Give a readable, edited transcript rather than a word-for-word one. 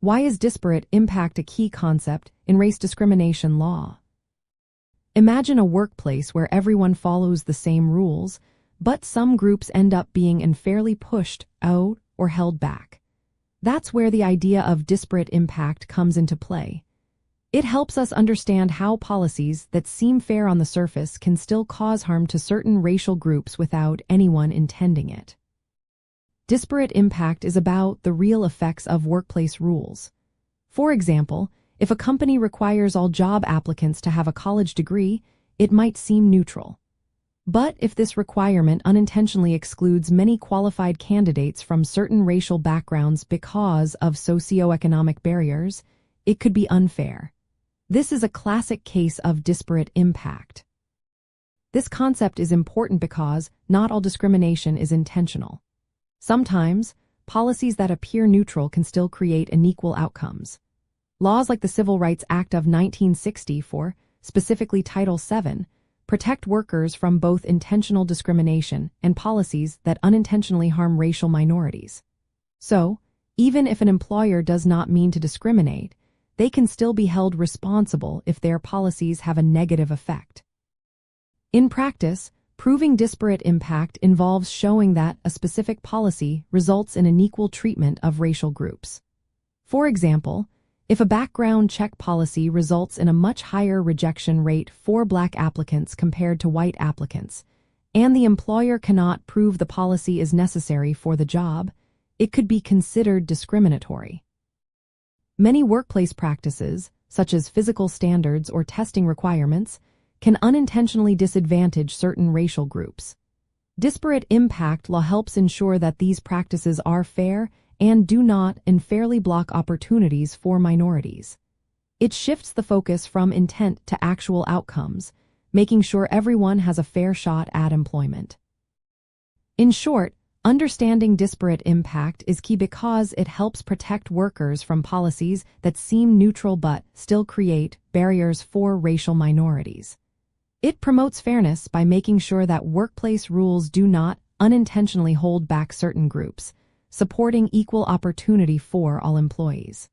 Why is disparate impact a key concept in race discrimination law? Imagine a workplace where everyone follows the same rules, but some groups end up being unfairly pushed out or held back. That's where the idea of disparate impact comes into play. It helps us understand how policies that seem fair on the surface can still cause harm to certain racial groups without anyone intending it. Disparate impact is about the real effects of workplace rules. For example, if a company requires all job applicants to have a college degree, it might seem neutral. But if this requirement unintentionally excludes many qualified candidates from certain racial backgrounds because of socioeconomic barriers, it could be unfair. This is a classic case of disparate impact. This concept is important because not all discrimination is intentional. Sometimes, policies that appear neutral can still create unequal outcomes. Laws like the Civil Rights Act of 1964, specifically Title VII, protect workers from both intentional discrimination and policies that unintentionally harm racial minorities. So, even if an employer does not mean to discriminate, they can still be held responsible if their policies have a negative effect. In practice, proving disparate impact involves showing that a specific policy results in unequal treatment of racial groups. For example, if a background check policy results in a much higher rejection rate for Black applicants compared to white applicants, and the employer cannot prove the policy is necessary for the job, it could be considered discriminatory. Many workplace practices, such as physical standards or testing requirements, can unintentionally disadvantage certain racial groups. Disparate impact law helps ensure that these practices are fair and do not unfairly block opportunities for minorities. It shifts the focus from intent to actual outcomes, making sure everyone has a fair shot at employment. In short, understanding disparate impact is key because it helps protect workers from policies that seem neutral but still create barriers for racial minorities. It promotes fairness by making sure that workplace rules do not unintentionally hold back certain groups, supporting equal opportunity for all employees.